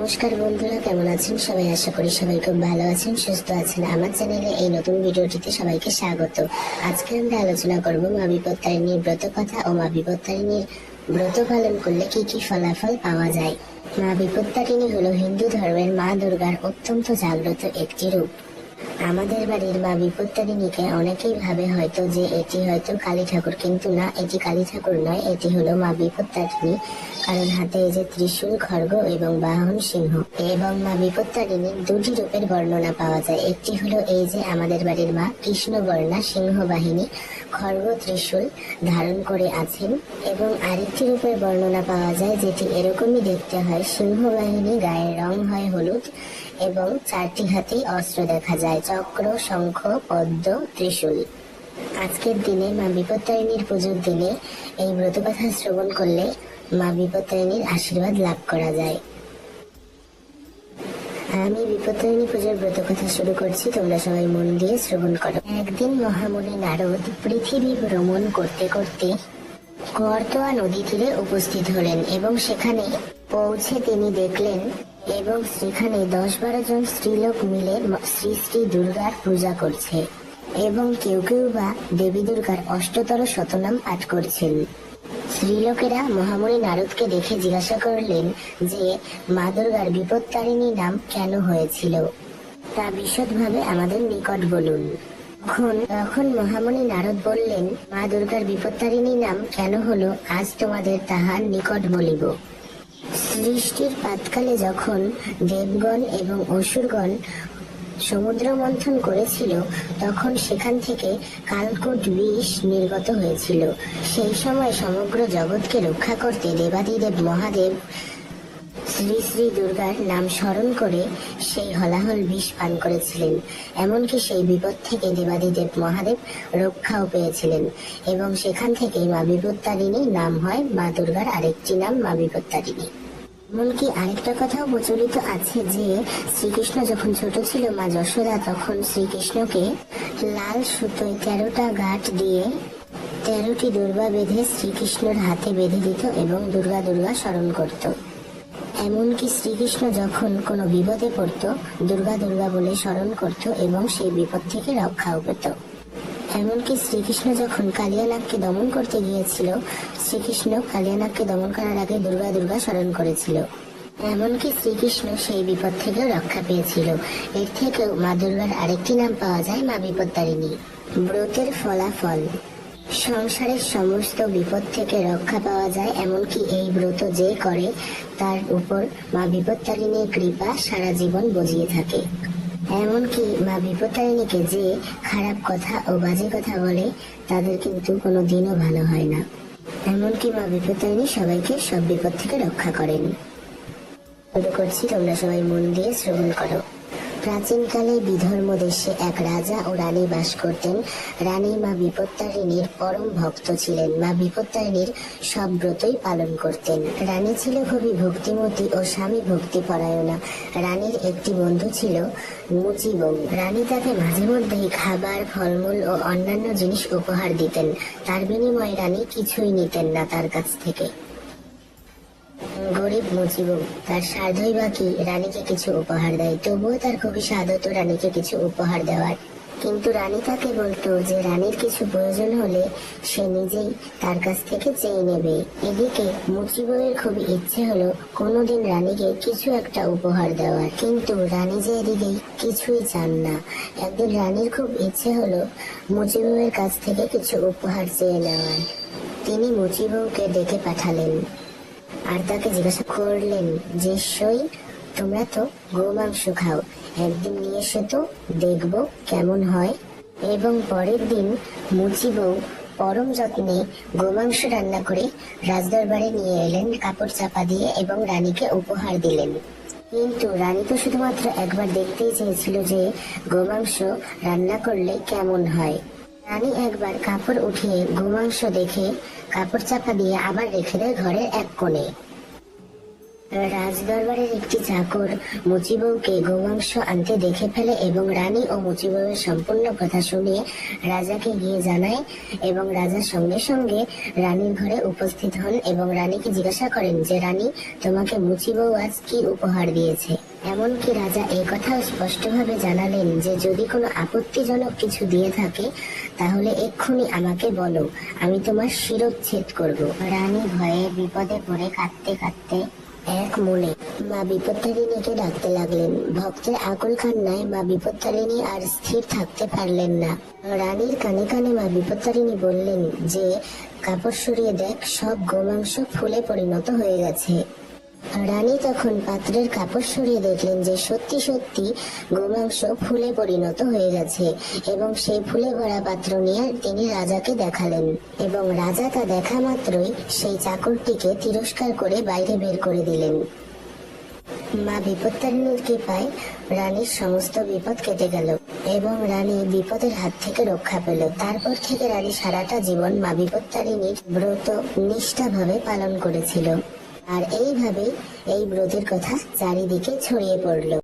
নমস্কার বন্ধুরা, কেমন আছেন সবাই? আশা করি সবাই খুব ভালো আছেন, সুস্থ আছেন। আমার চ্যানেলে এই নতুন ভিডিওটিতে সবাইকে স্বাগত। আজকে আমরা আলোচনা করব মা বিপত্তারিণীর ব্রত কথা ও মা বিপত্তারিণীর ব্রত পালন করলে কি কি ফলাফল পাওয়া যায়। মা বিপত্তারিণী হলো হিন্দু ধর্মের মা দুর্গার অত্যন্ত জাগ্রত একটি রূপ। আমাদের বাড়ির মা বিপত্তারিণীকে অনেকেই ভাবে হয়তো যে এটি হয়তো কালী ঠাকুর, কিন্তু না, এটি কালী ঠাকুর নয়, এটি হলো মা বিপত্তারিণী। কারণ হাতে এই যে ত্রিশূল, খড়গ এবং বাহন সিংহ। এবং মা বিপত্তারিণীর দুটি রূপের বর্ণনা পাওয়া যায়। একটি হলো এই যে আমাদের বাড়ির মা কৃষ্ণবর্ণা সিংহ বাহিনী খড়গ ত্রিশূল ধারণ করে আছেন, এবং আরেকটি রূপের বর্ণনা পাওয়া যায় যেটি এরকমই দেখতে হয়। সিংহ বাহিনী, গায়ের রং হয় হলুদ এবং চারটি হাতেই অস্ত্র দেখা যায়, চক্র, শঙ্খ, পদ্ম, ত্রিশূল। আজকের দিনে মা বিপত্তারিণীর পুজোর দিনে এই ব্রতকথা শ্রবণ করলে মা বিপত্তারিণীর আশীর্বাদ লাভ করা যায়। আমি বিপত্তারিণী পুজোর ব্রতকথা শুরু করছি, তোমরা সবাই মন দিয়ে শ্রবণ করো। একদিন মহামুনি নারদ পৃথিবী ভ্রমণ করতে করতে করতোয়া নদী তীরে উপস্থিত হলেন এবং সেখানে পৌঁছে তিনি দেখলেন এবং সেখানে 10-12 জন স্ত্রীলোক মিলে শ্রী শ্রী দুর্গার পূজা করছে এবং কেউ কেউ বা দেবী দুর্গার অষ্টতর শতনাম পাঠ করছেন। স্ত্রীলোকেরা মহামুনি নারদকে দেখে জিজ্ঞাসা করলেন যে মা দুর্গার বিপত্তারিণী নাম কেন হয়েছিল, তা বিশদভাবে আমাদের নিকট বলুন। তখন মহামুনি নারদ বললেন, মা দুর্গার বিপত্তারিণী নাম কেন হলো আজ তোমাদের তাহার নিকট বলিব। সৃষ্টির পাতকালে যখন দেবগণ এবং অসুরগণ সমুদ্র মন্থন করেছিল, তখন সেখান থেকে কালকূট বিষ নির্গত হয়েছিল। সেই সময় সমগ্র জগৎকে রক্ষা করতে দেবাদিদেব মহাদেব শ্রী শ্রী দুর্গার নাম স্মরণ করে সেই হলাহল বিষ পান করেছিলেন। এমনকি সেই বিপদ থেকে দেবাদিদেব মহাদেব রক্ষাও পেয়েছিলেন এবং সেখান থেকেই মা বিপত্তারিণী নাম হয়। মা দুর্গার আরেকটি নাম মা বিপত্তারিণী। এমনকি আরেকটা কথাও প্রচলিত আছে যে শ্রীকৃষ্ণ যখন ছোট ছিল, মা যশোদা তখন শ্রীকৃষ্ণকে লাল সুতোয় 13টা গাঁট দিয়ে 13টি দুর্বা বেঁধে শ্রীকৃষ্ণের হাতে বেঁধে দিত এবং দুর্গা দুর্গা স্মরণ করত। এমনকি শ্রীকৃষ্ণ যখন কোনো বিপদে পড়ত, দুর্গা দুর্গা বলে স্মরণ করত এবং সেই বিপদ থেকে রক্ষাও পেত। এমনকি শ্রীকৃষ্ণ যখন কালিয়ানাগকে দমন করতে গিয়েছিল, শ্রীকৃষ্ণ কালিয়ানাগকে দমন করার আগে দুর্গা দুর্গা স্মরণ করেছিল। এমনকি শ্রীকৃষ্ণ সেই বিপদ থেকেও রক্ষা পেয়েছিল। এর থেকেও মা দুর্গার আরেকটি নাম পাওয়া যায়, মা বিপত্তারিণী। ব্রতের ফলাফল: সংসারের সমস্ত বিপদ থেকে রক্ষা পাওয়া যায়। এমনকি এই ব্রত যে করে তার উপর মা বিপত্তারিণীর কৃপা সারা জীবন বজিয়ে থাকে। এমনকি মা বিপত্তারিণীকে যে খারাপ কথা ও বাজে কথা বলে তাদের কিন্তু কোনো দিনও ভালো হয় না। এমনকি মা বিপত্তারিণী সবাইকে সব বিপদ থেকে রক্ষা করেন। শুরু করছি, তোমরা সবাই মন দিয়ে শ্রবণ করো। প্রাচীনকালে বিধর্ম দেশে এক রাজা ও রানী বাস করতেন। রানী মা বিপত্তারিণীর পরম ভক্ত ছিলেন। মা বিপত্তারিণীর সব ব্রতই পালন করতেন। রানী ছিল খুবই ভক্তিমতী ও স্বামী ভক্তি পরায়ণা। রানীর একটি বন্ধু ছিল মুচি বউ। রানী তাকে মাঝে মধ্যেই খাবার, ফলমূল ও অন্যান্য জিনিস উপহার দিতেন। তার বিনিময়ে রানী কিছুই নিতেন না তার কাছ থেকে। গরিব মুচি বউ তার সাধ্যই বাকি রানীকে কিছু উপহার দেয়, তবুও তার খুবই সাধ হতো রানীকে কিছু উপহার দেওয়ার। কিন্তু রানী তাকে বলতো যে রানীর কিছু প্রয়োজন হলে সে নিজেই তার কাছ থেকে চেয়ে নেবে। এদিকে মুচি বউয়ের খুবই ইচ্ছে হলো কোনোদিন রানীকে কিছু একটা উপহার দেওয়ার, কিন্তু রানী যে এদিকে কিছুই চান না। একদিন রানীর খুব ইচ্ছে হলো মুচি বউয়ের কাছ থেকে কিছু উপহার চেয়ে নেওয়ার। তিনি মুচি বউকে ডেকে পাঠালেন আর তাকে জিজ্ঞাসা করলেন যে সই, তোমরা তো গোমাংস খাও, একদিন নিয়ে এসো তো, দেখবো কেমন হয়। এবং পরের দিন মুচি বউ পরম যত্নে গোমাংস রান্না করে রাজদরবারে নিয়ে এলেন কাপড় চাপা দিয়ে এবং রানীকে উপহার দিলেন। কিন্তু রানী তো শুধুমাত্র একবার দেখতেই চেয়েছিল যে গোমাংস রান্না করলে কেমন হয়। রানী একবার কাপড় উঠিয়ে গোমাংস দেখে কাপড় চাপা দিয়ে আবার রেখে দেয় ঘরের এক কোণে। রাজদরবারের একটি চাকর মুচিবউকে গোমাংস আনতে দেখে ফেলে এবং রানী ও মুচিবউয়ের সম্পূর্ণ কথা শুনে রাজাকে গিয়ে জানায় এবং রাজা সঙ্গে সঙ্গে রানীর ঘরে উপস্থিত হন এবং রানীকে জিজ্ঞাসা করেন যে রানী, তোমাকে মুচিবউ আজ কি উপহার দিয়েছে। এমনকি রাজা এই কথাও স্পষ্টভাবে জানালেন যে যদি কোনো আপত্তিজনক কিছু দিয়ে থাকে তাহলে এক্ষুনি আমাকে বলো, আমি তোমার শিরচ্ছেদ করব। রানী ভয়ে বিপদে পড়ে কাঁদতে কাঁদতে এক মনে মা বিপত্তারিণীকে ডাকতে লাগলেন। ভক্তের আকুল কান্নায় মা বিপত্তারিণী আর স্থির থাকতে পারলেন না। রানীর কানে কানে মা বিপত্তারিণী বললেন যে কাপড় সরিয়ে দেখ, সব গোমাংস ফুলে পরিণত হয়ে গেছে। রানী তখন পাত্রের কাপড় সরিয়ে দেখলেন যে সত্যি সত্যি গোমাংস ফুলে পরিণত হয়ে গেছে এবং সেই ফুলে ভরা পাত্র নিয়ে তিনি রাজাকে দেখালেন এবং রাজা তা দেখা মাত্রই সেই চাকরটিকে তিরস্কার করে বাইরে বের করে দিলেন। মা বিপত্তারিণীর কৃপায় রানীর সমস্ত বিপদ কেটে গেল এবং রানী বিপদের হাত থেকে রক্ষা পেল। তারপর থেকে রানী সারাটা জীবন মা বিপত্তারিণীর ব্রত নিষ্ঠাভাবে পালন করেছিল আর এইভাবে এই ব্রতের কথা চারিদিকে ছড়িয়ে পড়ল।